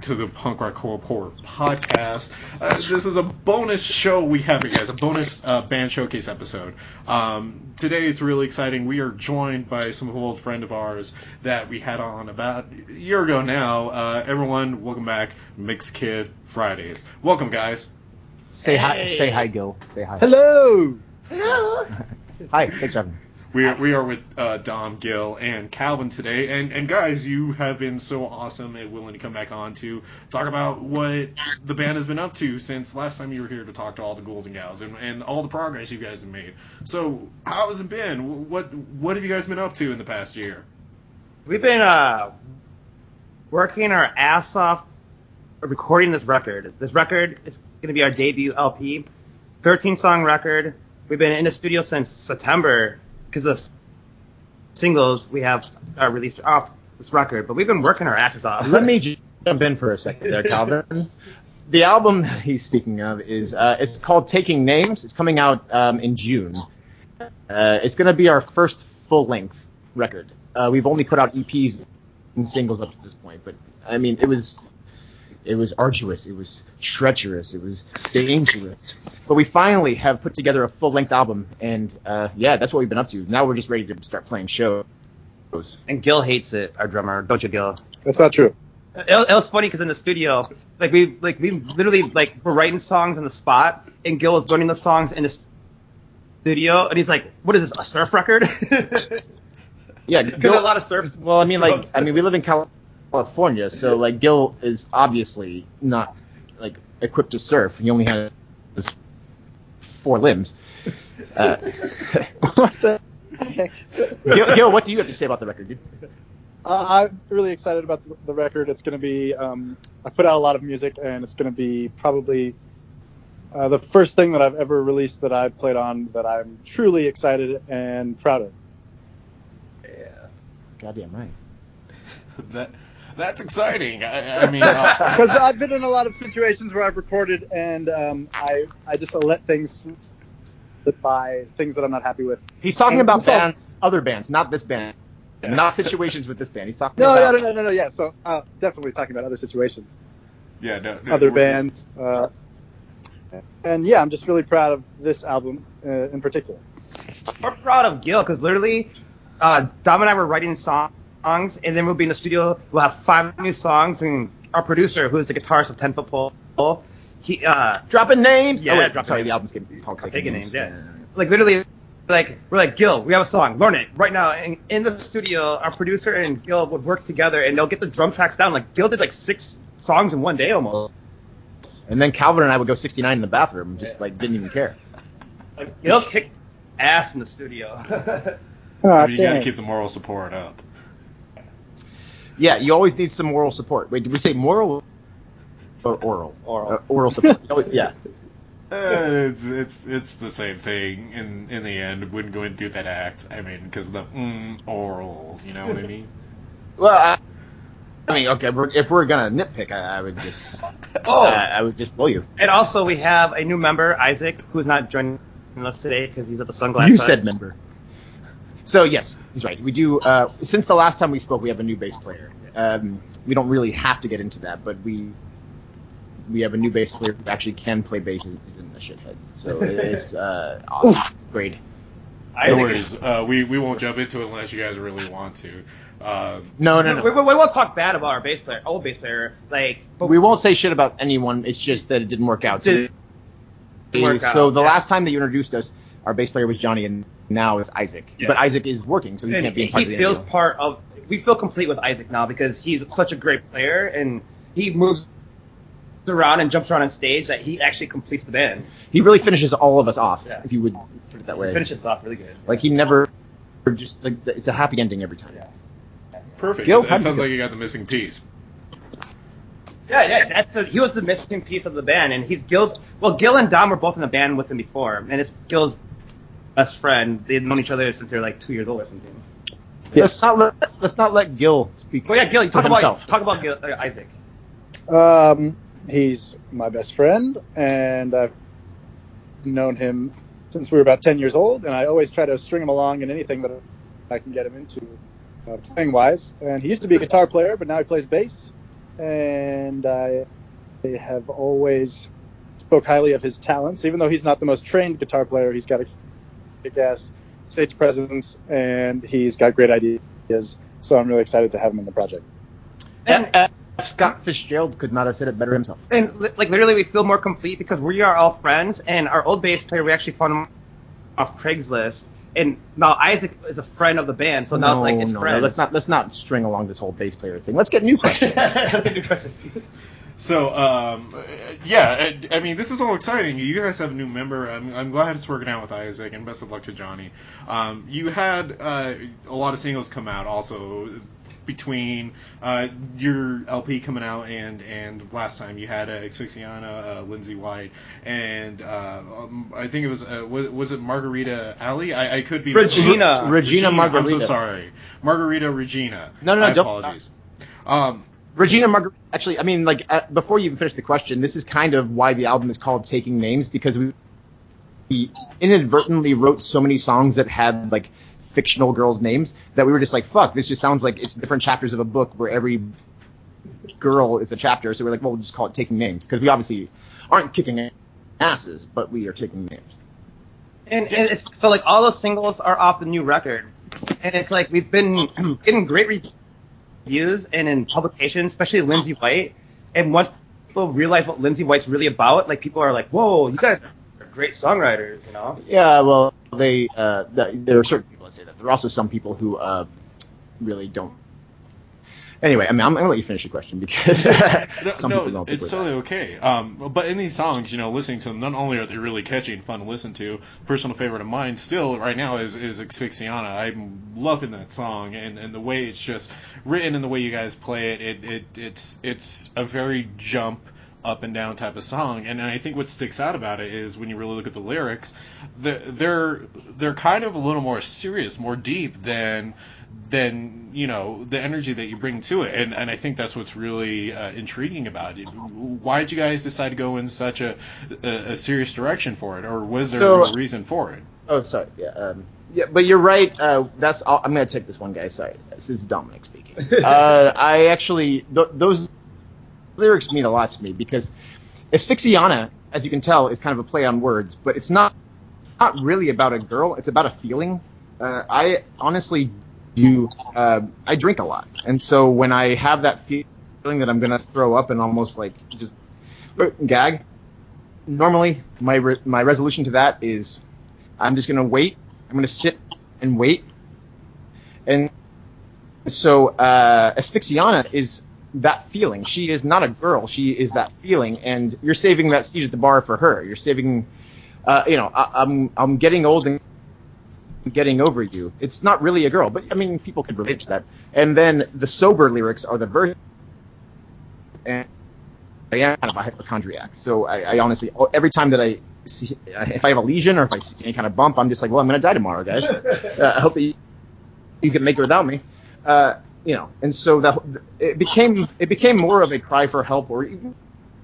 to the Punk Rock Horror Podcast. This is a bonus show we have, you guys, a bonus band showcase episode. Today it's really exciting. We are joined by some old friend of ours that we had on about a year ago now. Everyone, welcome back, Mixed Kid Fridays. Welcome, guys. Say hi, Gil. Say hi. Hello. Hi, thanks for having me. We are with Dom, Gil, and Calvin today, and guys, you have been so awesome and willing to come back on to talk about what the band has been up to since last time you were here to talk to all the ghouls and gals and all the progress you guys have made. So, how has it been? What have you guys been up to in the past year? We've been working our ass off recording this record. This record is going to be our debut LP, 13-song record. We've been in the studio since September. Because of singles we have released off this record, but we've been working our asses off. Let me jump in for a second there, Calvin. The album that he's speaking of is it's called Taking Names. It's coming out in June. It's going to be our first full-length record. We've only put out EPs and singles up to this point, but I mean, it was arduous, it was treacherous, it was dangerous. But we finally have put together a full-length album, and that's what we've been up to. Now we're just ready to start playing shows. And Gil hates it, our drummer, don't you, Gil? That's not true. It was funny because in the studio, we literally were writing songs on the spot, and Gil was learning the songs in the studio, and he's like, "What is this, a surf record?" Yeah, Gil, a lot of surf. Well, we live in California, so Gil is obviously not equipped to surf. He only has 4 limbs. What the heck? Gil, what do you have to say about the record, dude? I'm really excited about the record. It's going to be. I put out a lot of music, and it's going to be probably the first thing that I've ever released that I've played on that I'm truly excited and proud of. Yeah, goddamn right. That's exciting. I mean, because I've been in a lot of situations where I've recorded and I just let things slip by, things that I'm not happy with. He's talking about bands, other bands, not this band, not situations with this band. He's talking about no. Yeah, so definitely talking about other situations. Yeah, no other bands, and yeah, I'm just really proud of this album in particular. We're proud of Gil because literally, Dom and I were writing songs, and then we'll be in the studio. We'll have 5 new songs, and our producer, who is the guitarist of 10 Foot Pole, he dropping names. Yeah, the album's called Taking Names. Yeah, literally, we're like, Gil, we have a song, learn it right now. And in the studio, our producer and Gil would work together, and they'll get the drum tracks down. Gil did 6 songs in one day almost. And then Calvin and I would go 69 in the bathroom, just didn't even care. Gil kicked ass in the studio. You gotta keep the moral support up. Yeah, you always need some moral support. Wait, did we say moral or oral? Oral support. Yeah. It's the same thing in the end when going through that act. I mean, because the oral, you know what I mean? Well, okay, if we're gonna nitpick, I would just I would just blow you. And also, we have a new member, Isaac, who's not joining us today because he's at the sunglasses. You said member. So yes, he's right. We do. Since the last time we spoke, we have a new bass player. We don't really have to get into that, but we have a new bass player who actually can play bass. He's in the shithead, so it's awesome. Great. No worries. We won't jump into it unless you guys really want to. No. We won't talk bad about our bass player, old bass player. But we won't say shit about anyone. It's just that it didn't work out. So the last time that you introduced us, our bass player was Johnny, and now it's Isaac. Yeah. But Isaac is working, so he can't be in part of the He feels part of. We feel complete with Isaac now because he's such a great player, and he moves around and jumps around on stage that he actually completes the band. He really finishes all of us off, if you would put it that way. He finishes off really good. He never just it's a happy ending every time. Yeah. Perfect. Gil, that sounds like you got the missing piece. Yeah. He was the missing piece of the band, and he's Gil's. Well, Gil and Dom were both in the band with him before, and it's Gil's best friend. They've known each other since they were 2 years old or something. Yes. Let's not let Gil speak. Oh yeah, Gil, talk about Gil, Isaac. He's my best friend, and I've known him since we were about 10 years old, and I always try to string him along in anything that I can get him into playing wise. And he used to be a guitar player, but now he plays bass. and I have always spoke highly of his talents. Even though he's not the most trained guitar player, he's got a kick-ass stage presence, and he's got great ideas. So I'm really excited to have him in the project. And Scott Fitzgerald could not have said it better himself. And like literally, we feel more complete because we are all friends. And our old bass player, we actually found him off Craigslist. And now Isaac is a friend of the band, so now it's like it's friends. Let's not string along this whole bass player thing. Let's get new questions. So, yeah, I mean, this is all exciting. You guys have a new member. I'm glad it's working out with Isaac, and best of luck to Johnny. You had a lot of singles come out also between your LP coming out and last time. You had Asphyxiana, Lindsay White, and I think it was it Margarita Alley? I could be Regina Margarita. I'm so sorry, Margarita Regina. No, apologies. Regina Margarita. Actually, I mean, like before you even finish the question, this is kind of why the album is called Taking Names, because we inadvertently wrote so many songs that had like fictional girls' names that we were just like, fuck, this just sounds like it's different chapters of a book where every girl is a chapter. So we're like, well, we'll just call it Taking Names, because we obviously aren't kicking asses, but we are taking names. And it's, so like all those singles are off the new record, and it's like we've been getting great reviews and in publications, especially Lindsay White. And once people realize what Lindsay White's really about, like people are like, whoa, you guys are great songwriters, you know? Yeah, well, there are certain people that say that. There are also some people who really don't. Anyway, I mean, I'm gonna let you finish your question because some people don't. It's totally okay. But in these songs, listening to them, not only are they really catchy and fun to listen to, personal favorite of mine still right now is Asphyxiana. I'm loving that song, and the way it's just written and the way you guys play it, it's a very jump up and down type of song. And I think what sticks out about it is when you really look at the lyrics, they're kind of a little more serious, more deep than the energy that you bring to it, and I think that's what's really intriguing about it. Why did you guys decide to go in such a serious direction for it, or was there a reason for it? Oh, sorry. Yeah, but you're right. That's all. I'm gonna take this one guy. Sorry, this is Dominic speaking. I actually those lyrics mean a lot to me because Asphyxiana, as you can tell, is kind of a play on words, but it's not really about a girl. It's about a feeling. I honestly I drink a lot, and so when I have that feeling that I'm gonna throw up and almost like just gag, normally my resolution to that is I'm just gonna wait. I'm gonna sit and wait, and so Asphyxiana is that feeling. She is not a girl. She is that feeling, and you're saving that seat at the bar for her. You're saving. I'm getting old and getting over you. It's not really a girl, but I mean, people could relate to that. And then the sober lyrics are the verse. And I am kind of a hypochondriac, so I honestly, every time that I see, if I have a lesion or if I see any kind of bump, I'm just like, well, I'm gonna die tomorrow, guys. I hope that you can make it without me. And so it became more of a cry for help, or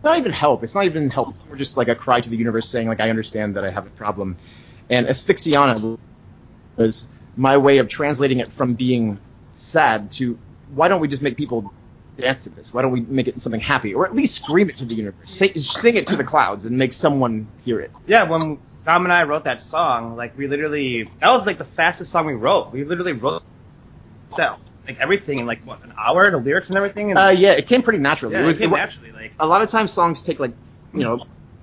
not even help. It's not even help. It's more just like a cry to the universe, saying like, I understand that I have a problem. And Asphyxiana was my way of translating it from being sad to, why don't we just make people dance to this? Why don't we make it something happy, or at least scream it to the universe, sing it to the clouds, and make someone hear it? Yeah, when Dom and I wrote that song, like that was like the fastest song we wrote. We literally wrote that, like everything in like what, an hour, the lyrics and everything. And, yeah, it came pretty naturally. Yeah, it came naturally. Like a lot of times songs take like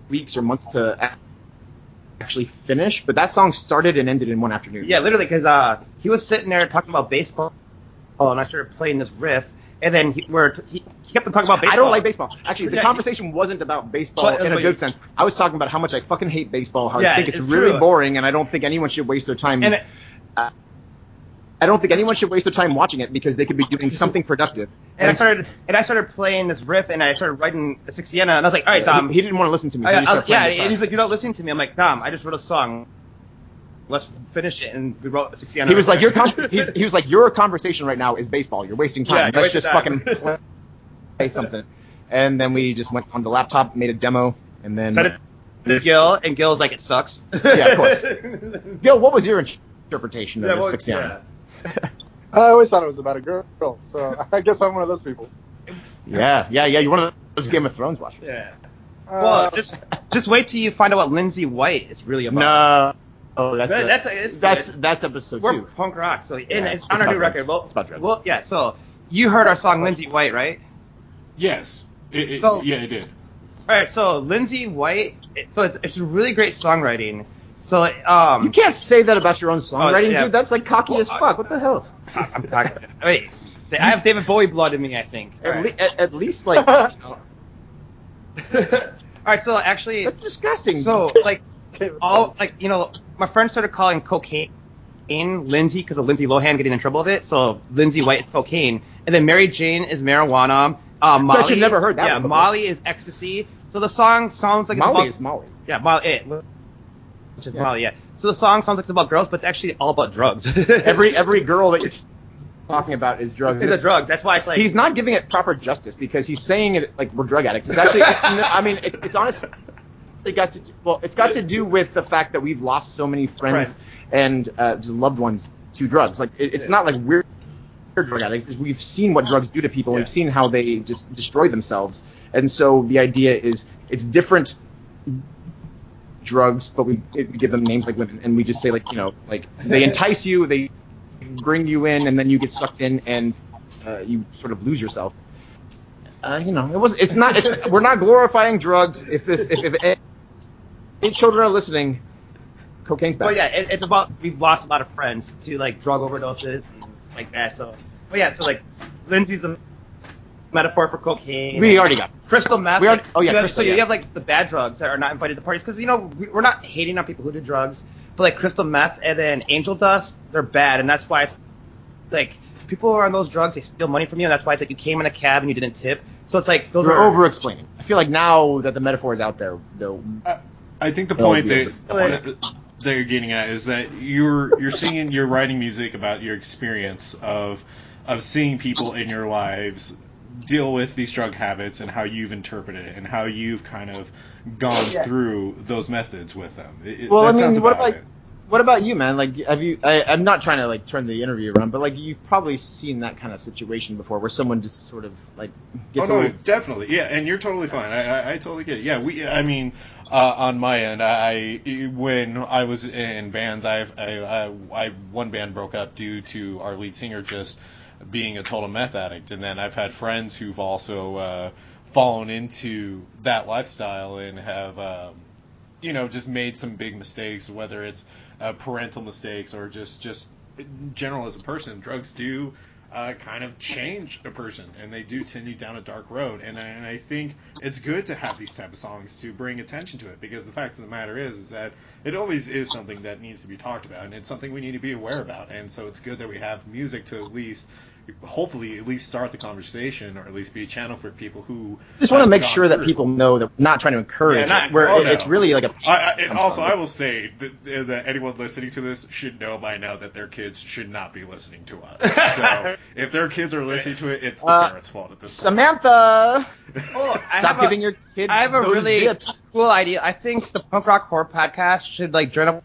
weeks or months to actually finish, but that song started and ended in one afternoon. Yeah, literally, because he was sitting there talking about baseball, and I started playing this riff, and then he kept on talking about baseball. I don't like baseball. Actually, the conversation wasn't about baseball in a good sense. I was talking about how much I fucking hate baseball, how I think it's really really boring, and I don't think anyone should waste their time. I don't think anyone should waste their time watching it because they could be doing something productive. And I started playing this riff, and I started writing Asphyxiana, and I was like, all right, Dom. He didn't want to listen to me. So and he's like, you're not listening to me. I'm like, Dom, I just wrote a song. Let's finish it, and we wrote Asphyxiana. He was like, he was like, your conversation right now is baseball. You're wasting time. Let's just fucking play something. And then we just went on the laptop, made a demo, and then sent it to Gil, and Gil's like, it sucks. Yeah, of course. Gil, what was your interpretation of Asphyxiana? I always thought it was about a girl, so I guess I'm one of those people. Yeah. You're one of those Game of Thrones watchers. Yeah. Well, just wait till you find out what Lindsay White is really about. No. Oh, that's episode 2. We're punk rock, so it's on it's our new about record. drugs. It's about drugs. Well, yeah. So you heard our song Lindsay White, right? Yes. It did. All right. So Lindsay White. It's really great songwriting. So you can't say that about your own songwriting, dude. That's like cocky as fuck. What the hell? I'm talking. Wait. I have David Bowie blood in me, I think. At least like. All right. So actually, that's disgusting. So like. My friends started calling cocaine Lindsay because of Lindsay Lohan getting in trouble with it. So Lindsay White is cocaine, and then Mary Jane is marijuana. Molly, bet you never heard that. Yeah, one Molly is ecstasy. So the song sounds like Molly is Molly. Yeah, Molly. Which is Molly. Yeah. So the song sounds like it's about girls, but it's actually all about drugs. every girl that you're talking about is drugs. It's a drug. That's why it's like he's not giving it proper justice because he's saying it like we're drug addicts. It's actually, I mean, it's honestly. It's got to do with the fact that we've lost so many friends and just loved ones to drugs. Like it's not like we're drug addicts. We've seen what drugs do to people. We've seen how they just destroy themselves. And so the idea is it's different drugs, but we give them names like women, and we just say like they entice you, they bring you in, and then you get sucked in, and you sort of lose yourself. We're not glorifying drugs. If any children are listening, cocaine's bad. Well, yeah, it's about we've lost a lot of friends to like drug overdoses and stuff like that. So, Lindsay's a metaphor for cocaine. We already got crystal meth. Crystal. You have like the bad drugs that are not invited to parties because we're not hating on people who do drugs, but like crystal meth and then angel dust, they're bad, and that's why it's like people who are on those drugs, they steal money from you, and that's why it's like you came in a cab and you didn't tip. So it's like those are over-explaining. I feel like now that the metaphor is out there, though. I think the point that you're getting at is that you're singing, you're writing music about your experience of seeing people in your lives deal with these drug habits and how you've interpreted it and how you've kind of gone through those methods with them. What about you, man? Like, have you? I'm not trying to like turn the interview around, but like you've probably seen that kind of situation before, where someone just sort of like gets. Oh no, definitely, yeah, and you're totally fine. I totally get it. Yeah, on my end, when I was in bands, one band broke up due to our lead singer just being a total meth addict, and then I've had friends who've also fallen into that lifestyle and have. Just made some big mistakes, whether it's parental mistakes or just in general as a person. Drugs do kind of change a person, and they do send you down a dark road. And I think it's good to have these type of songs to bring attention to it, because the fact of the matter is that it always is something that needs to be talked about, and it's something we need to be aware about. And so it's good that we have music to hopefully at least start the conversation, or at least be a channel for people who just want to make sure that people know that we're not trying to encourage it's really like I will say that anyone listening to this should know by now that their kids should not be listening to us. So if their kids are listening to it, it's the parents' fault at this point. Samantha, stop giving your kids. I have a really dips. cool idea. I think the Punk Rock Horror Podcast should like join up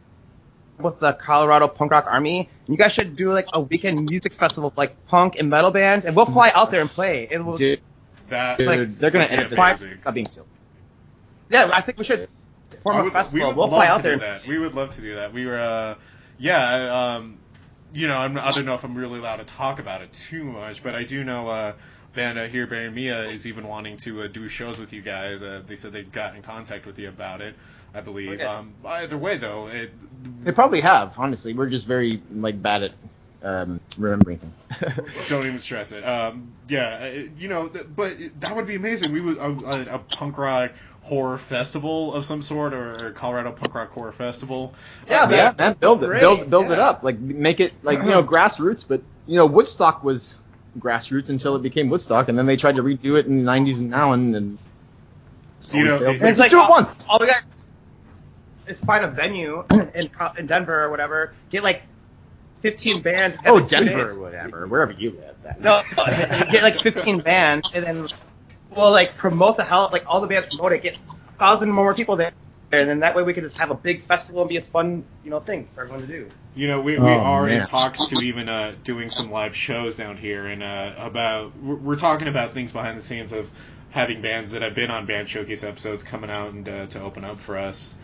with the Colorado Punk Rock Army. You guys should do like a weekend music festival of like punk and metal bands, and we'll fly out there and play. And we'll they're gonna edit this. Stop being silly. Yeah, I think we should form a festival. We'll fly out there. We would love to do that. We were, I don't know if I'm really allowed to talk about it too much, but I do know band here, Barry Mia, is even wanting to do shows with you guys. They said they got in contact with you about it, I believe. Okay. Either way, though, they probably have. Honestly, we're just very like bad at remembering things. Don't even stress it. But that would be amazing. We would a punk rock horror festival of some sort, or a Colorado Punk Rock Horror Festival. Man, build it up. Like make it like grassroots. But Woodstock was grassroots until it became Woodstock, and then they tried to redo it in the 90s and now and it's like do it once. All we got is find a venue in Denver or whatever. Get like 15 bands. Denver or whatever, wherever you live. No, get like 15 bands, and then we'll like promote the hell, like all the bands promote it. Get 1,000 more people there, and then that way we can just have a big festival and be a fun, thing for everyone to do. We are in talks to even doing some live shows down here, and we're talking about things behind the scenes of having bands that have been on Band Showcase episodes coming out and to open up for us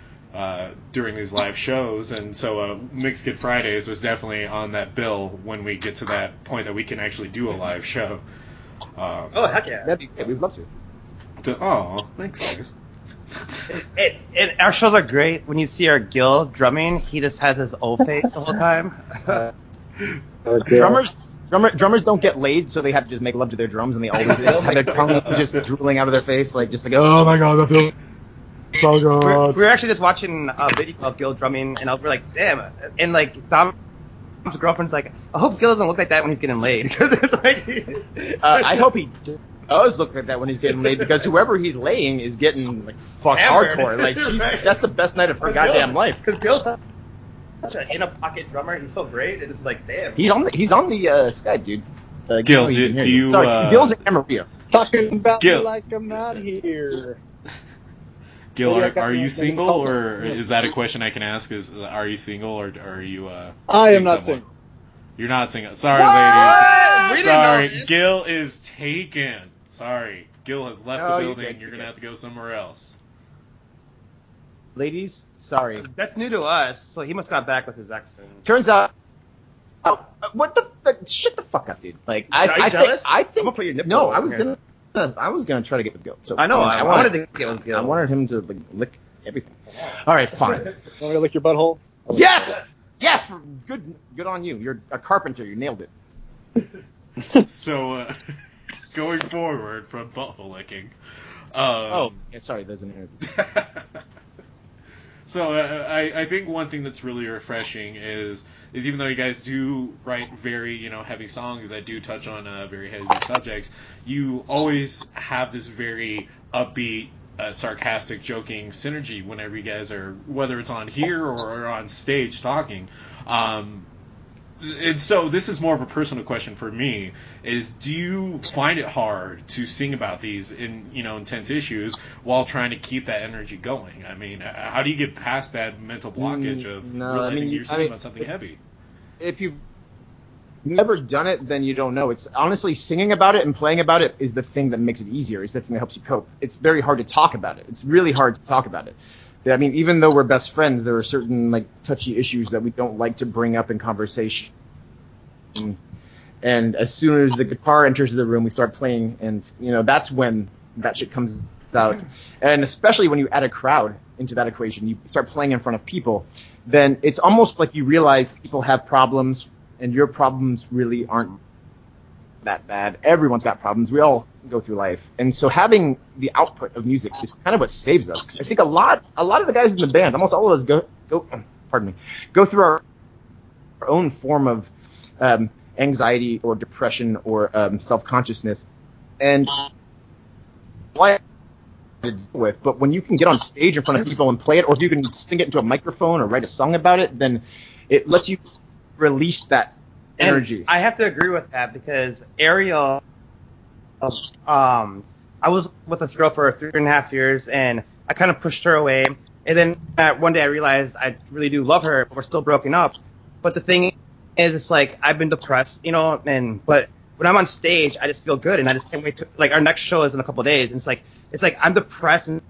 during these live shows. And so Mixed Good Fridays was definitely on that bill when we get to that point that we can actually do a live show. Oh, heck yeah. That'd be great. We'd love to. Oh, thanks, guys. And our shows are great. When you see our Gil drumming, he just has his old face the whole time. Drummers don't get laid, so they have to just make love to their drums, and they always just have their tongue just drooling out of their face, like oh my god, I feel so good. We were actually just watching a video of Gil drumming, and we're like, damn. And like Dom's girlfriend's like, I hope Gil doesn't look like that when he's getting laid, because it's like. I hope he does look like that when he's getting laid, because whoever he's laying is getting like fucked hardcore. Like that's the best night of her goddamn life. Because Gil's such an in-a-pocket drummer. He's so great. And it's like, damn. He's on the Skype, dude. Gil, do you? Sorry, Gil's in Camarillo. Talking about Gil. me like I'm not here. Gil, are you single, or is that a question I can ask? Are you single, or are you? I am not single. You're not single. Sorry, What? ladies. Sorry, Gil is taken. Sorry, Gil has left the building. You're gonna have to go somewhere else. Ladies, sorry. That's new to us, so he must got back with his ex. Turns out, what the shut the fuck up, dude. Like, I jealous? think I'm gonna put your nipple no, over I was gonna try to get with Gil. So I know. I wanted to get with Gil. I wanted him to lick everything. All right, fine. Want me to lick your butthole? Yes. Good on you. You're a carpenter. You nailed it. So, going forward from butthole licking. Sorry, there's an interview. So I think one thing that's really refreshing is even though you guys do write very heavy songs that do touch on very heavy subjects, you always have this very upbeat, sarcastic, joking synergy whenever you guys are, whether it's on here or on stage talking. And so this is more of a personal question for me, is do you find it hard to sing about these intense issues while trying to keep that energy going? I mean, how do you get past that mental blockage of realizing you're singing about something heavy? If you've never done it, then you don't know. It's honestly, singing about it and playing about it is the thing that makes it easier. It's the thing that helps you cope. It's very hard to talk about it. It's really hard to talk about it. I mean, even though we're best friends, there are certain touchy issues that we don't like to bring up in conversation. And as soon as the guitar enters the room, we start playing, and that's when that shit comes out. And especially when you add a crowd into that equation, you start playing in front of people, then it's almost like you realize people have problems, and your problems really aren't that bad. Everyone's got problems. We all go through life, and so having the output of music is kind of what saves us. 'Cause I think a lot of the guys in the band, almost all of us go through our own form of anxiety or depression or self-consciousness, and to deal with. But when you can get on stage in front of people and play it, or if you can sing it into a microphone or write a song about it, then it lets you release that energy. And I have to agree with that, because Ariel, I was with this girl for 3.5 years, and I kind of pushed her away. And then one day I realized I really do love her, but we're still broken up. But the thing is, it's like I've been depressed, but when I'm on stage, I just feel good, and I just can't wait to, our next show is in a couple of days, and it's like I'm depressed and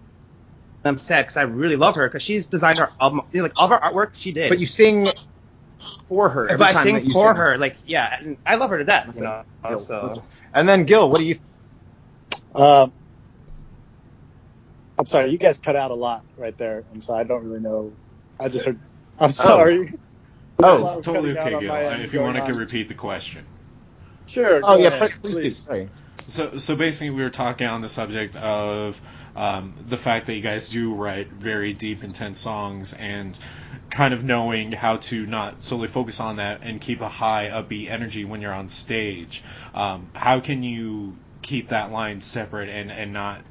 I'm sad because I really love her, because she's designed our album, all of our artwork she did. But you sing for her. But I sing for her, yeah, and I love her to death, So. And then Gil, what do you? I'm sorry, you guys cut out a lot right there, and so I don't really know. I just heard. I'm sorry. Oh, it's totally okay, Gil. If you want, I can repeat the question. Sure. Oh yeah, please do. Sorry. So basically, we were talking on the subject of the fact that you guys do write very deep, intense songs, and kind of knowing how to not solely focus on that and keep a high, upbeat energy when you're on stage. How can you keep that line separate and not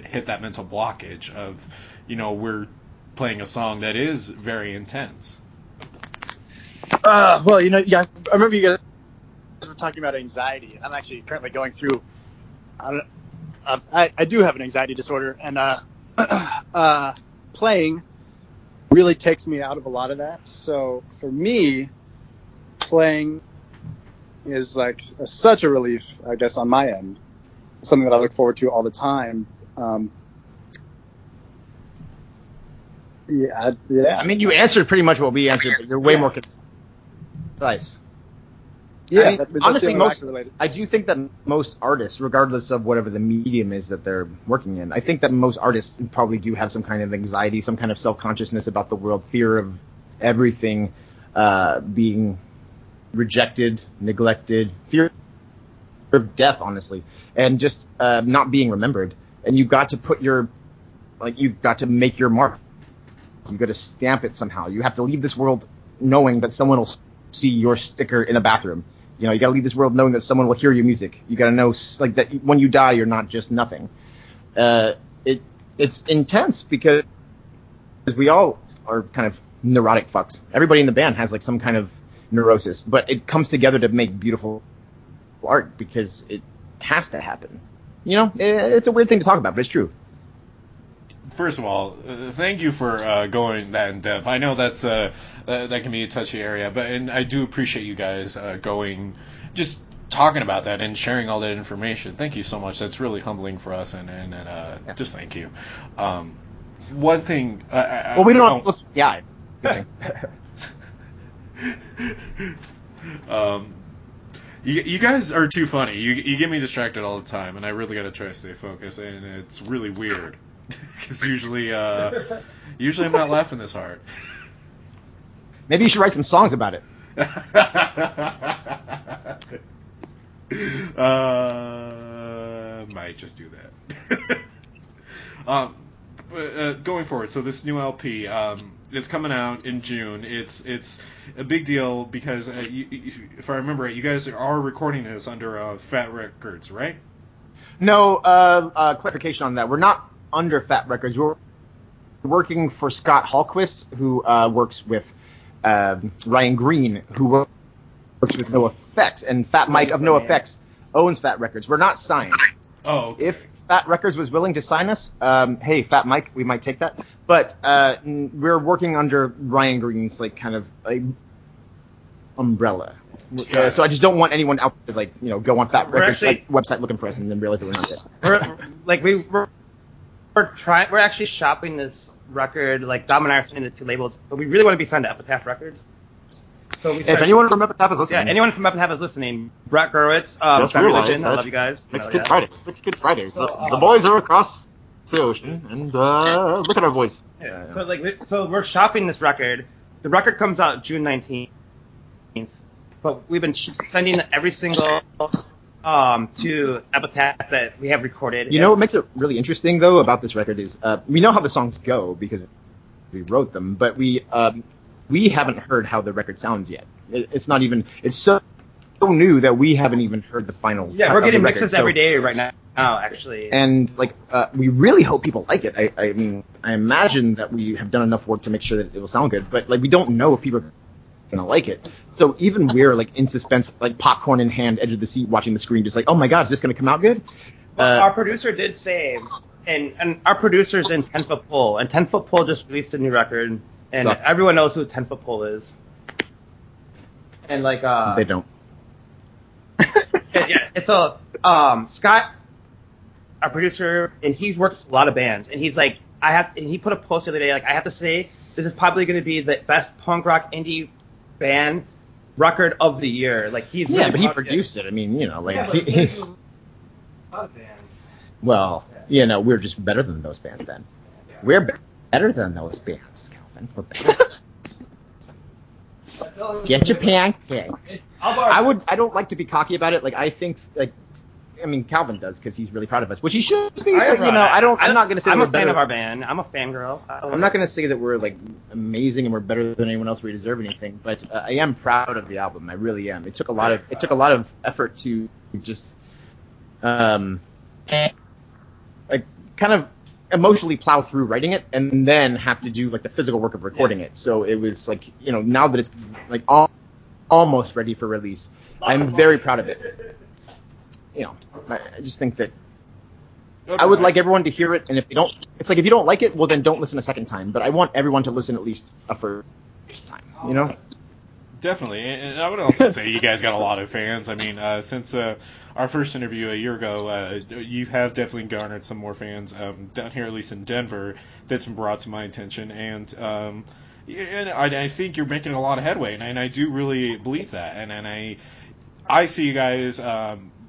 hit that mental blockage of, we're playing a song that is very intense? Well, I remember you guys were talking about anxiety. I'm actually currently going through. I do have an anxiety disorder, and playing really takes me out of a lot of that. So for me, playing is like such a relief, I guess, on my end. Something that I look forward to all the time. Yeah. I mean, you answered pretty much what we answered, but you're way more concise. Yeah, I mean, that's honestly, I do think that most artists, regardless of whatever the medium is that they're working in, I think that most artists probably do have some kind of anxiety, some kind of self-consciousness about the world, fear of everything being rejected, neglected, fear of death, honestly, and just not being remembered. And you've got to you've got to make your mark. You've got to stamp it somehow. You have to leave this world knowing that someone will see your sticker in a bathroom. You got to leave this world knowing that someone will hear your music. You got to know like that when you die, you're not just nothing. It's intense because we all are kind of neurotic fucks. Everybody in the band has like some kind of neurosis, but it comes together to make beautiful art because it has to happen. It's a weird thing to talk about, but it's true. First of all, thank you for going that in depth. I know that can be a touchy area, and I do appreciate you guys just talking about that and sharing all that information. Thank you so much. That's really humbling for us, and just thank you. One thing. We don't look. Yeah. You guys are too funny. You get me distracted all the time, and I really gotta try to stay focused, and it's really weird. Because usually I'm not laughing this hard. Maybe you should write some songs about it. Might just do that. Going forward, so this new LP, it's coming out in June. It's a big deal because if I remember right, you guys are recording this under Fat Records, right? No, clarification on that. We're not under Fat Records. We're working for Scott Hallquist, who works with Ryan Green, who works with No Effects, and Fat Mike of No Effects owns Fat Records. We're not signed. Oh, okay. If Fat Records was willing to sign us, hey, Fat Mike, we might take that. But we're working under Ryan Green's like kind of like umbrella. So I just don't want anyone out to go on Fat Records website looking for us and then realize that we're not there. We're actually shopping this record, like Dom and I are signing the two labels, but we really want to be signed to Epitaph Records. So if anyone from Epitaph is listening. Yeah, anyone from Epitaph is listening. Brett Gerwitz, Religion, I love you guys. Next Good Friday. The boys are across the ocean, and look at our voice. Yeah. So we're shopping this record. The record comes out June 19th, but we've been sending every single to Epitaph that we have recorded. What makes it really interesting though about this record is we know how the songs go because we wrote them, but we haven't heard how the record sounds yet. It's not even. It's so new that we haven't even heard the final. Yeah, we're getting mixes every day right now, actually. And we really hope people like it. I mean, I imagine that we have done enough work to make sure that it will sound good, but we don't know if people are gonna like it. So even we're in suspense, popcorn in hand, edge of the seat, watching the screen, just oh my god, is this gonna come out good? Well, our producer did say, and our producer's in 10 Foot Pole, and 10 Foot Pole just released a new record, and everyone knows who 10 Foot Pole is. And they don't. Yeah, it's a Scott, our producer, and he's worked with a lot of bands, and he's and he put a post the other day, I have to say, this is probably going to be the best punk rock indie band record of the year. He's really but he produced it. I mean, he's a lot of bands. Well, we're just better than those bands then. Yeah. We're better than those bands, Calvin. We're better. Get your pancakes. I don't like to be cocky about it. I think Calvin does because he's really proud of us, which he should be. I'm not going to say I'm we're a fan better. of our band. I'm a fangirl. I'm not going to say that we're amazing and we're better than anyone else. We deserve anything, but I am proud of the album. I really am. It took a lot of effort to just kind of emotionally plow through writing it and then have to do the physical work of recording it. So it was now that it's almost ready for release, I'm very proud of it. I just think that I would like everyone to hear it, and if they don't, it's like if you don't like it, well then don't listen a second time. But I want everyone to listen at least a first time, you know? Definitely, and I would also say you guys got a lot of fans. I mean, since our first interview a year ago, you have definitely garnered some more fans down here, at least in Denver, that's been brought to my attention, and I think you're making a lot of headway, and I do really believe that, and I see you guys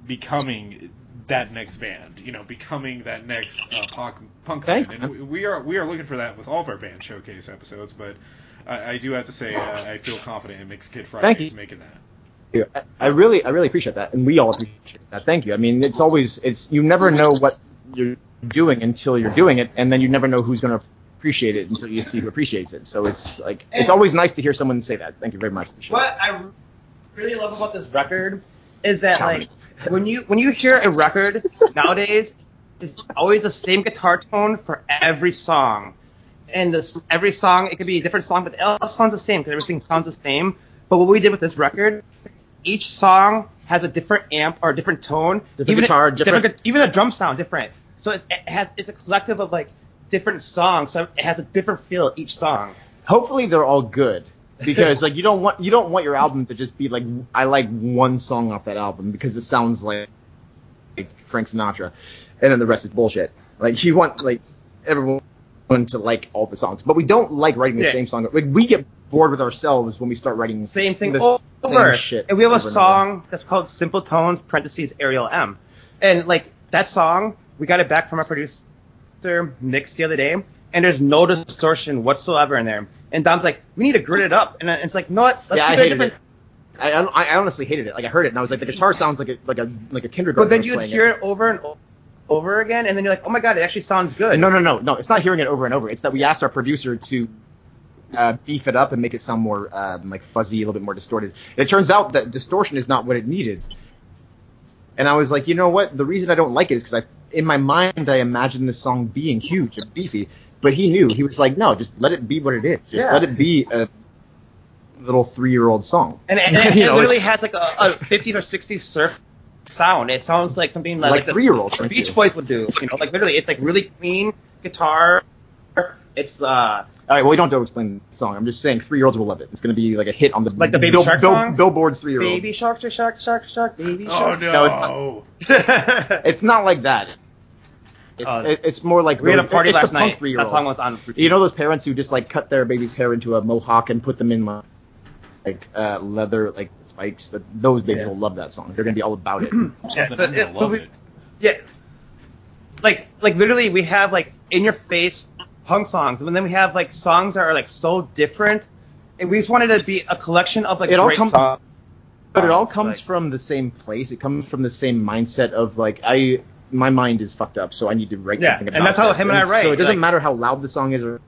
becoming that next band, becoming that next punk band, and we are looking for that with all of our band showcase episodes, but I do have to say I feel confident in Mixed Kid Fridays making that. I really appreciate that, and we all appreciate that. Thank you. I mean, it's you never know what you're doing until you're doing it, and then you never know who's going to appreciate it until you see who appreciates it. So it's always nice to hear someone say that. Thank you very much. What I really love about this record is that like when you hear a record nowadays, it's always the same guitar tone for every song. And every song, it could be a different song, but it all sounds the same because everything sounds the same. But what we did with this record, each song has a different amp or a different tone, different guitar, even a drum sound different. So it's a collective of like different songs, so it has a different feel each song. Hopefully they're all good, because like you don't want your album to just be like I like one song off that album because it sounds like Frank Sinatra, and then the rest is bullshit. Like you want like everyone to like all the songs, but we don't like writing the same song. Like we get bored with ourselves when we start writing same thing over. Same shit and we have a song that's called Simple Tones (Ariel M), and like that song, we got it back from our producer Nick's the other day, and there's no distortion whatsoever in there. And Dom's like, we need to grit it up, and it's like, no, what? I hated it. I honestly hated it. Like I heard it, and I was like, the guitar sounds like a kindergarten. But then you'd hear it over and over again, and then you're like, oh my god, it actually sounds good. No, it's not hearing it over and over. It's that we asked our producer to beef it up and make it sound more like fuzzy, a little bit more distorted. And it turns out that distortion is not what it needed. And I was like, you know what? The reason I don't like it is because in my mind I imagined this song being huge and beefy. But he knew. He was like, no, just let it be what it is. Just let it be a little 3-year-old song. And it literally has like a 50s or 60s surf sound. It sounds like something like 3-year-olds. The Beach Boys would do. Like literally, it's like really clean guitar. It's All right, well, you don't have to explain the song. I'm just saying 3-year-olds will love it. It's going to be like a hit on the like the Baby Shark song? Billboard's 3-year-old. Baby Shark, Shark, Shark, Shark, Baby Oh Shark. no! It's not like that. It's more like we had a party last night. That song was on. You know those parents who just like cut their baby's hair into a mohawk and put them in like leather like spikes? Those babies will love that song. They're gonna be all about it. Like literally, we have like in your face punk songs, and then we have like songs that are like so different, and we just wanted to be a collection of like great songs. But it all comes from the same place. It comes from the same mindset of like my mind is fucked up, so I need to write something about it. And that's how him and I write. So it doesn't matter how loud the song is or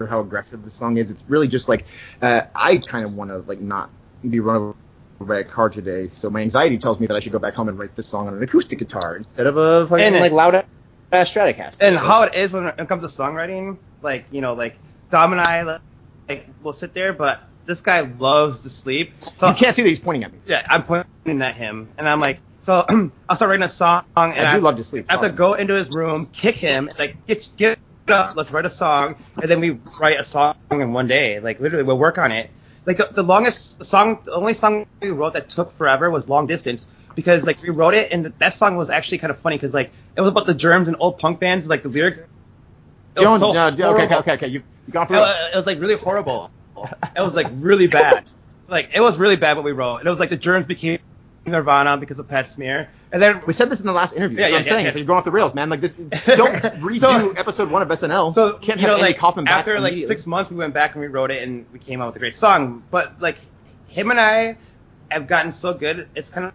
how aggressive the song is. It's really just like I kind of want to like not be run over by a car today. So my anxiety tells me that I should go back home and write this song on an acoustic guitar instead of a fucking like loud Stratocaster. And how it is when it comes to songwriting, like like Dom and I like we'll sit there, but this guy loves to sleep. So you can't see that he's pointing at me. Yeah, I'm pointing at him, and I'm like. So I'll start writing a song, and I do love to sleep. I have to go into his room, kick him, like get up, let's write a song, and then we write a song in one day. Like literally, we'll work on it. Like the only song we wrote that took forever was Long Distance, because like we wrote it, and that song was actually kind of funny because like it was about the germs and old punk bands, like the lyrics. Okay, you've gone through it. It was like really horrible. It was like really bad. Like it was really bad what we wrote, and it was like the germs became Nirvana because of Pat Smear, and then we said this in the last interview. That's what I'm saying. So you're going off the rails, man. Like this, don't redo episode 1 of SNL. So can't have Andy Kaufman back after like 6 months, we went back and we wrote it, and we came out with a great song. But like him and I have gotten so good. It's kind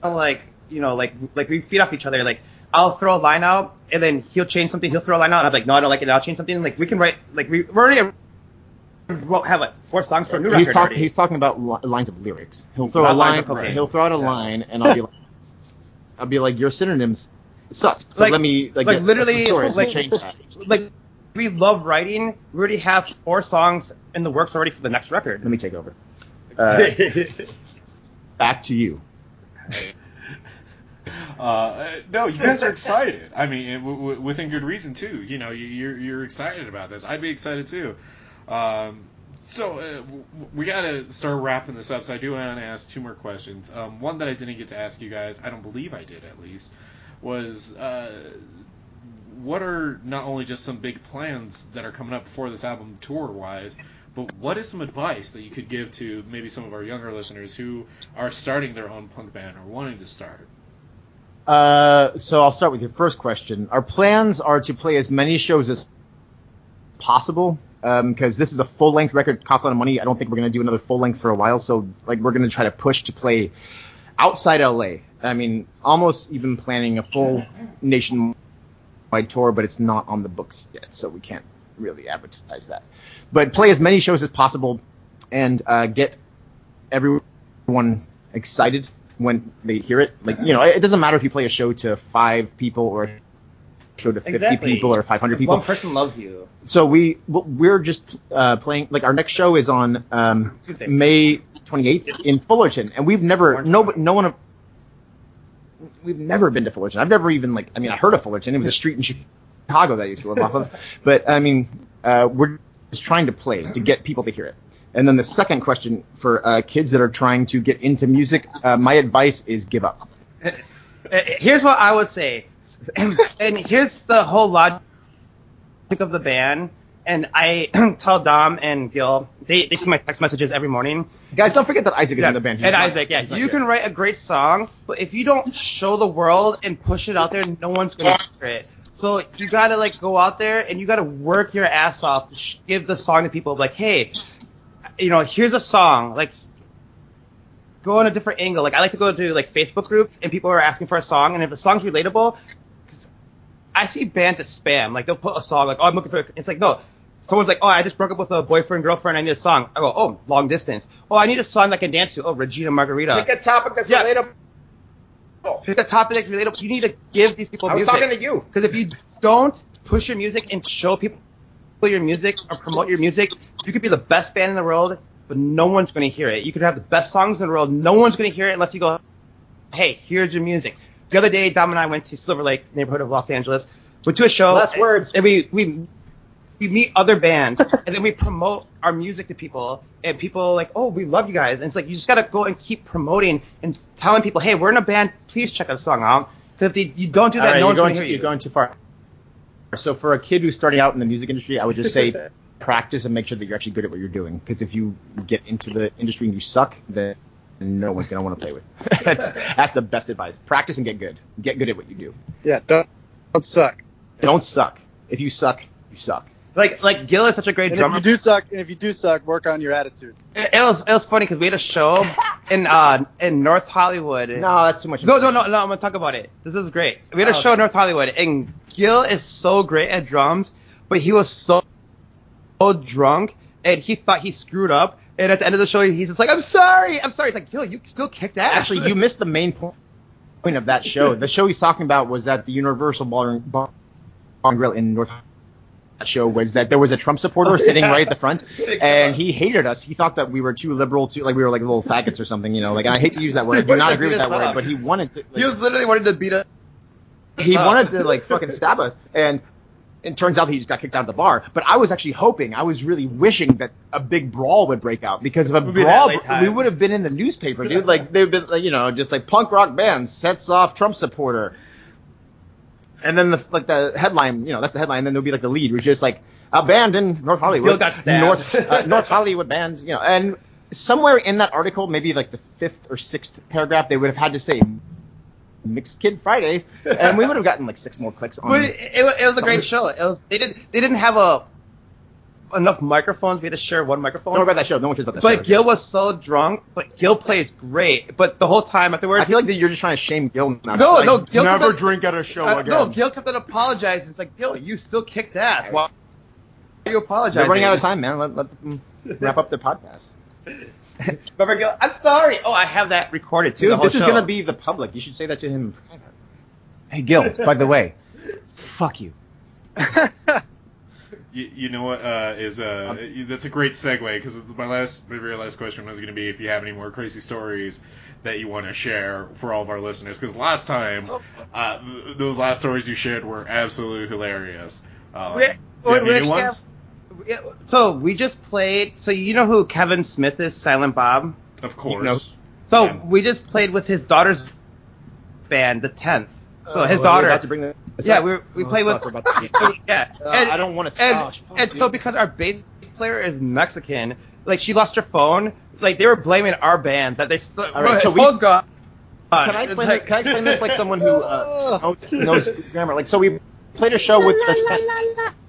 of like like we feed off each other. Like I'll throw a line out, and then he'll change something. He'll throw a line out, and I'm like, no, I don't like it. I'll change something. Like we can write. Like we're already. We'll have like 4 songs for a new record. He's talking about lines of lyrics. He'll throw a line. He'll throw out a line, and I'll be like, your synonyms suck. So let me literally change that. Like we love writing. We already have 4 songs in the works already for the next record. Let me take over. Back to you. No, you guys are excited. I mean, within good reason too. You know, you're excited about this. I'd be excited too. So we got to start wrapping this up. So I do want to ask two more questions. One that I didn't get to ask you guys, I don't believe I did at least, was what are not only just some big plans that are coming up for this album tour-wise, but what is some advice that you could give to maybe some of our younger listeners who are starting their own punk band or wanting to start? So I'll start with your first question. Our plans are to play as many shows as possible, because this is a full-length record, costs a lot of money. I don't think we're going to do another full-length for a while, so like we're going to try to push to play outside LA. I mean, almost even planning a full nationwide tour, but it's not on the books yet, so we can't really advertise that. But play as many shows as possible and get everyone excited when they hear it. Like, you know, it doesn't matter if you play a show to 5 people or a show to 50 people or 500 people. One person loves you. So we're just playing, like, our next show is on May 28th in Fullerton, and we've never been to Fullerton. I've never even, like, I mean, I heard of Fullerton. It was a street in Chicago that I used to live off of. But, I mean, we're just trying to play to get people to hear it. And then the second question for kids that are trying to get into music, my advice is give up. Here's what I would say. And here's the whole logic of the band. And I tell Dom and Gil, they see my text messages every morning. Guys, don't forget that Isaac is in the band. And Isaac, yeah. You can write a great song, but if you don't show the world and push it out there, no one's going to hear it. So you got to, like, go out there and you got to work your ass off to give the song to people. Like, hey, you know, here's a song. Like, go on a different angle. Like, I like to go to, like, Facebook groups and people are asking for a song. And if the song's relatable, I see bands that spam. Like, they'll put a song like, oh, I'm looking for – it's like, no. Someone's like, oh, I just broke up with a boyfriend, girlfriend, I need a song. I go, oh, long distance. Oh, I need a song that I can dance to. Oh, Regina Margarita. Pick a topic that's relatable. Pick a topic that's relatable. You need to give these people music. I was talking to you. Because if you don't push your music and show people your music or promote your music, you could be the best band in the world, but no one's going to hear it. You could have the best songs in the world. No one's going to hear it unless you go, hey, here's your music. The other day, Dom and I went to Silver Lake, neighborhood of Los Angeles. Went to a show. Less words. And we meet other bands, and then we promote our music to people, and people are like, oh, we love you guys. And it's like, you just got to go and keep promoting and telling people, hey, we're in a band, please check a song out. Because if you don't do that, no one's going to hear you. You're going too far. So for a kid who's starting out in the music industry, I would just say practice and make sure that you're actually good at what you're doing. Because if you get into the industry and you suck, then no one's going to want to play with. That's the best advice. Practice and get good. Get good at what you do. Yeah, don't suck. Don't suck. If you suck, you suck. Like Gil is such a great drummer. If you do suck, work on your attitude. It was funny because we had a show in North Hollywood. No, that's too much. No, I'm gonna talk about it. This is great. We had a show in North Hollywood, and Gil is so great at drums, but he was so drunk, and he thought he screwed up. And at the end of the show, he's just like, I'm sorry. It's like, Gil, you still kicked ass. Actually, you missed the main point of that show. The show he's talking about was at the Universal Bar and Grill in North Hollywood. Show was that there was a Trump supporter sitting right at the front, and he hated us. He thought that we were too liberal, we were like little faggots or something, you know. Like, and I hate to use that word. I do not agree with that word, but he wanted to. Like, he was literally wanting to beat us. He wanted to, like, fucking stab us, and it turns out he just got kicked out of the bar. But I was actually hoping, I was really wishing that a big brawl would break out, because if a brawl, we would have been in the newspaper, dude. Like, they've been, like, you know, just like punk rock band sets off Trump supporter. And then the headline, you know, that's the headline. And then there'll be like the lead, which is just like a band in North Hollywood. Bill got stabbed. North Hollywood band, you know. And somewhere in that article, maybe like the 5th or 6th paragraph, they would have had to say Mixed Kid Fridays, and we would have gotten like 6 more clicks on. But it was a great show. They didn't have enough microphones. We had to share one microphone. Don't worry about that show. No one cares about that show. But Gil was so drunk. But Gil plays great. But the whole time afterwards, I feel like that you're just trying to shame Gil now. No, Gil never drink at a show again. No, Gil kept on apologizing. It's like, Gil, you still kicked ass. Why are you apologizing? They're running out of time, man. Let them wrap up the podcast. Remember, Gil, I'm sorry. Oh, I have that recorded too. Dude, this is gonna be the public. You should say that to him. Hey, Gil. By the way, fuck you. You know what that's a great segue, because my very last question was going to be if you have any more crazy stories that you want to share for all of our listeners? Because last time, those last stories you shared were absolutely hilarious. Do you have any new ones? So we just played. So you know who Kevin Smith is, Silent Bob? Of course. You know, so we just played with his daughter's band, the 10th. So his daughter. About to bring that we played with. Yeah. I don't want to. And so because our bass player is Mexican, like she lost her phone. Like they were blaming our band that they. All right, so phone's gone. Can I explain this like someone who knows grammar? Like, so we played a show with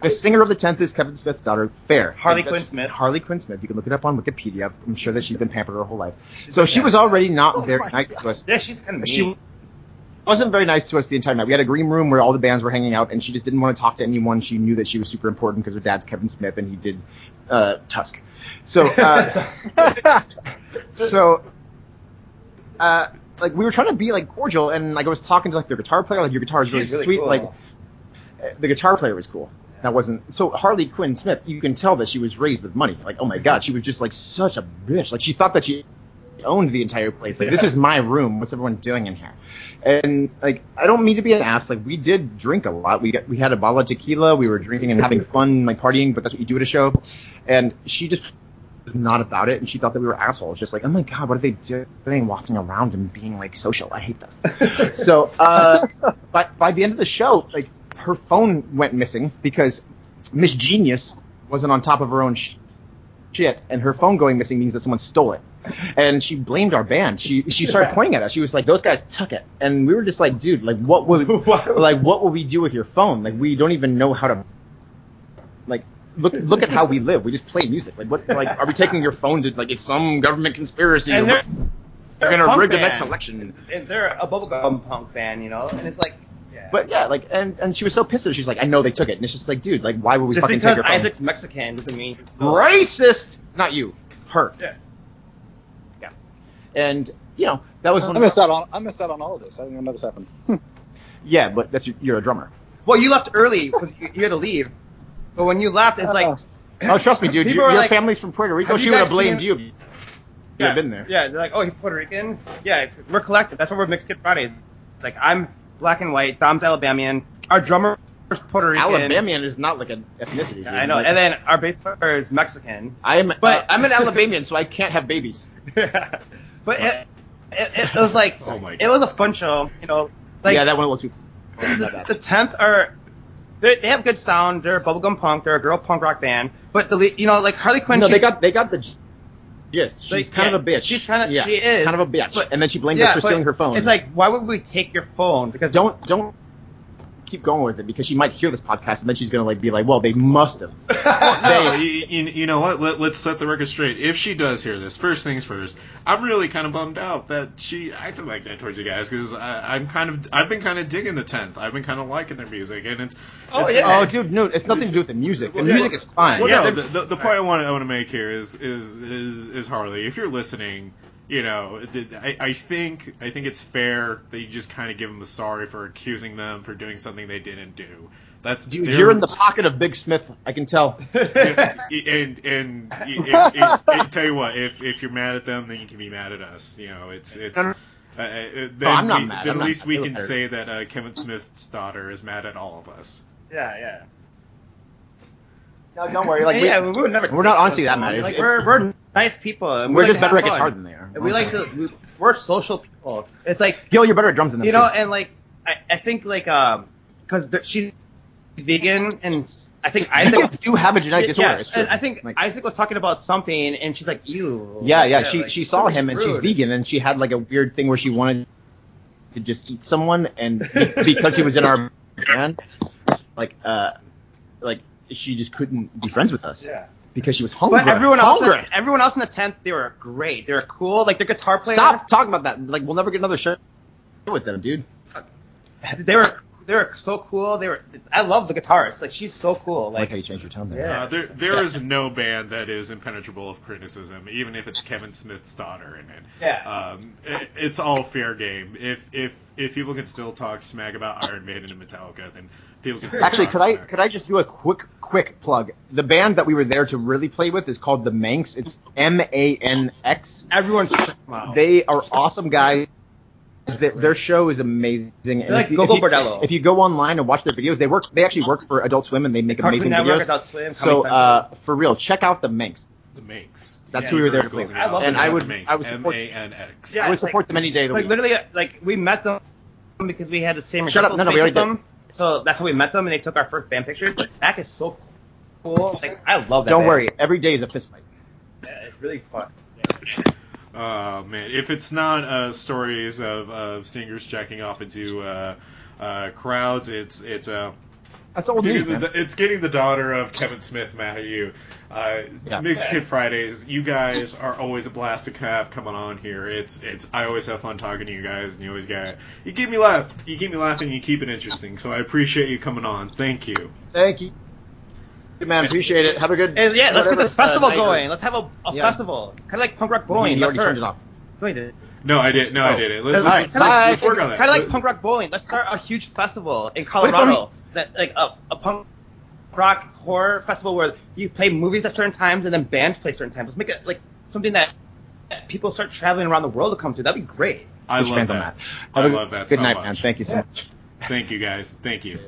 the singer of the 10th is Kevin Smith's daughter, Fair. Harley Quinn Smith. Harley Quinn Smith. You can look it up on Wikipedia. I'm sure that she's been pampered her whole life. So she was already not very nice to us. Yeah, she's kind of mean. She wasn't very nice to us the entire night. We had a green room where all the bands were hanging out, and she just didn't want to talk to anyone. She knew that she was super important because her dad's Kevin Smith, and he did Tusk. So, like we were trying to be like cordial, and like I was talking to like their guitar player, like your guitar is really sweet. Cool. Like the guitar player was cool. That wasn't so Harley Quinn Smith. You can tell that she was raised with money. Like, oh my god, she was just like such a bitch. Like she thought that she owned the entire place. Like this is my room. What's everyone doing in here? And like I don't mean to be an ass. Like we did drink a lot. We had a bottle of tequila. We were drinking and having fun, like partying. But that's what you do at a show. And she just was not about it. And she thought that we were assholes. Just like, oh my god, what are they doing? Walking around and being like social. I hate this. So, but by the end of the show, like her phone went missing because Miss Genius wasn't on top of her own shit, and her phone going missing means that someone stole it. And she blamed our band. She started pointing at us. She was like, "Those guys took it," and we were just like, "Dude, like what would we do with your phone? Like we don't even know how to like look at how we live. We just play music. Like what? Like are we taking your phone to like it's some government conspiracy? And they're gonna rig the band. next election." And they're a bubblegum punk band, you know, and it's like. Yeah. But yeah, like and she was so pissed at us. She's like, I know they took it, and it's just like, dude, like why would we just fucking take your phone? Isaac's Mexican doesn't mean racist. Not you, her. Yeah. Yeah. And you know that was. I missed out on all of this. I didn't even know this happened. Yeah, but you're a drummer. Well, you left early because you had to leave. But when you left, it's like. Oh, trust me, dude. Your like, family's from Puerto Rico. have She you would guys have blamed seen- you. If you had been there. Yeah, they're like, oh, he's Puerto Rican. Yeah, we're collective. That's what we're Mixed Kid Fridays. It's like I'm black and white. Dom's Alabamian. Our drummer's Puerto Rican. Alabamian is not like an ethnicity. Yeah, I know. And then our bass player is Mexican. I'm an Alabamian, so I can't have babies. But it was like Oh my God. it was a fun show. You know, like Yeah, that one was too. the 10th are. They have good sound. They're bubblegum punk. They're a girl punk rock band. But like Harley Quinn. No, they got the gist. She's Like, kind of a bitch. she's kind of- yeah, she is. kind of a bitch. But- And then she blamed us for but stealing her phone. It's like, why would we take your phone? Because don't keep going with it because she might hear this podcast and then she's gonna like be like, well, they must have. No, you know what? Let's set the record straight. If she does hear this, first things first, I'm really kind of bummed out that she acted like that towards you guys because I've been kind of digging the 10th. I've been kind of liking their music, and it's Oh, dude, no, it's nothing to do with the music. The music is fine. Well, Yeah, no, the point I want to make here is Harley. If you're listening, you know, I think it's fair that you just kind of give them a sorry for accusing them for doing something they didn't do. That's dude, you're in the pocket of Big Smith. I can tell. and tell you what, if you're mad at them, then you can be mad at us. You know, it's. Then I'm not mad. Then I'm at not least mad. we It was can hard. say that Kevin Smith's daughter is mad at all of us. yeah. No, don't worry. Like, we would never. we're not honestly that mad. Like we're nice people. And we're we just like to better at have guitar fun. than they are. And we like to. We're social people. It's like Gil, you're better at drums than them. you know, too. and like I think like because she's vegan, and I think You Isaac do have a genetic disorder. It's true. and I think Like, Isaac was talking about something, and she's like, "Ew." yeah. Like, She saw him and she's rude. vegan and she had like a weird thing where she wanted to just eat someone and because he was in our band, like she just couldn't be friends with us. Yeah. Because she was hungry. But everyone else in Hungry. the 10th, they were great. They were cool. Like their guitar player. Stop talking about that. Like we'll never get another show with them, dude. They were so cool. I love the guitarist. Like she's so cool. I like Like how you changed your tone there. Yeah. There is no band that is impenetrable of criticism, even if it's Kevin Smith's daughter in it. Yeah. It's all fair game. If people can still talk smack about Iron Maiden and Metallica, then people can. Still Actually, talk could smack. I just do a quick quick plug. The band that we were there to really play with is called the Manx. It's MANX. Everyone check them out. They are awesome guys. Their show is amazing. And like Gogo Bordello. If you go online and watch their videos, they actually work for Adult Swim and they make amazing Cartoon Network, videos. Adult Swim, So Comedy for real, check out the Manx. The Manx. That's who we were there to play with. I love and them. I would support, MANX. Yeah, I would it's support them any day of the Like week. literally, like we met them because we had the same Shut up. rehearsal No, we space with already them. So that's how we met them, and they took our first band pictures. But Zach is so cool. Like I love that. Don't band. worry, every day is a fist fight. Yeah, it's really fun. Oh man, if it's not stories of singers jacking off into crowds, it's That's old news, man. it's getting the daughter of Kevin Smith mad at you. Mixed Kid Fridays, you guys are always a blast to have coming on here. It's I always have fun talking to you guys, and you keep me laughing, you keep it interesting. So I appreciate you coming on. Thank you. Thank you. Good man, appreciate it. Have a good. And yeah, let's get this festival going. Let's have a Yeah. festival, kind of like punk rock bowling. You Let's already turned start. it off. Wait, did it? No, I did. No, I did it. Let's, All right, let's work on that. Kind of like punk rock bowling. Let's start a huge festival in Colorado. That like a punk rock horror festival where you play movies at certain times and then bands play certain times. Let's make it like something that people start traveling around the world to come to. That'd be great. I Huge love fans on that. Have I a love that Good so night, much. man. Thank you so much. Thank you, guys. Thank you.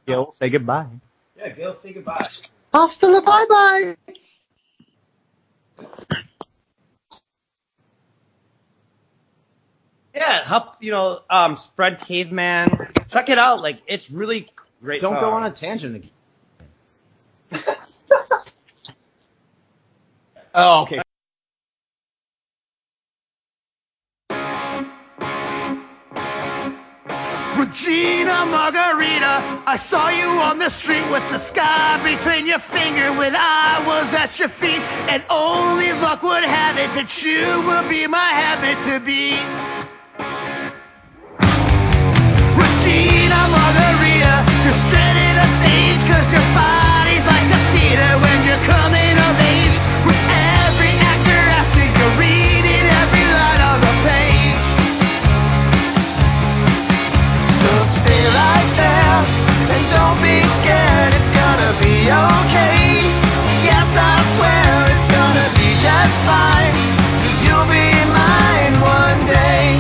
Gil, say goodbye. Yeah, Gil, say goodbye. Hasta la bye-bye. Yeah, help spread Caveman. Check it out. Like it's really great. Don't song. go on a tangent again. Oh, okay. Regina Margarita, I saw you on the street with the sky between your finger when I was at your feet, and only luck would have it that you will be my habit to be. Regina Margarita, you're stranded on stage 'cause your body's like the theater when you're coming of age, with every actor after you're reading every line on the page. So stay right there and don't be scared, it's gonna be okay. Yes, I swear it's gonna be just fine. You'll be mine one day.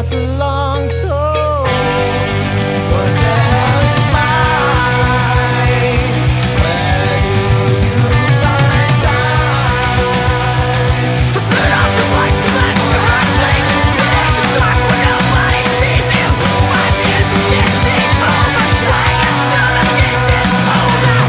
last long, so what the hell is mine? Where do you find time to put off the lights and let your heart bleed? Sit in the dark where nobody sees you. I'm getting over trying to start a getting older.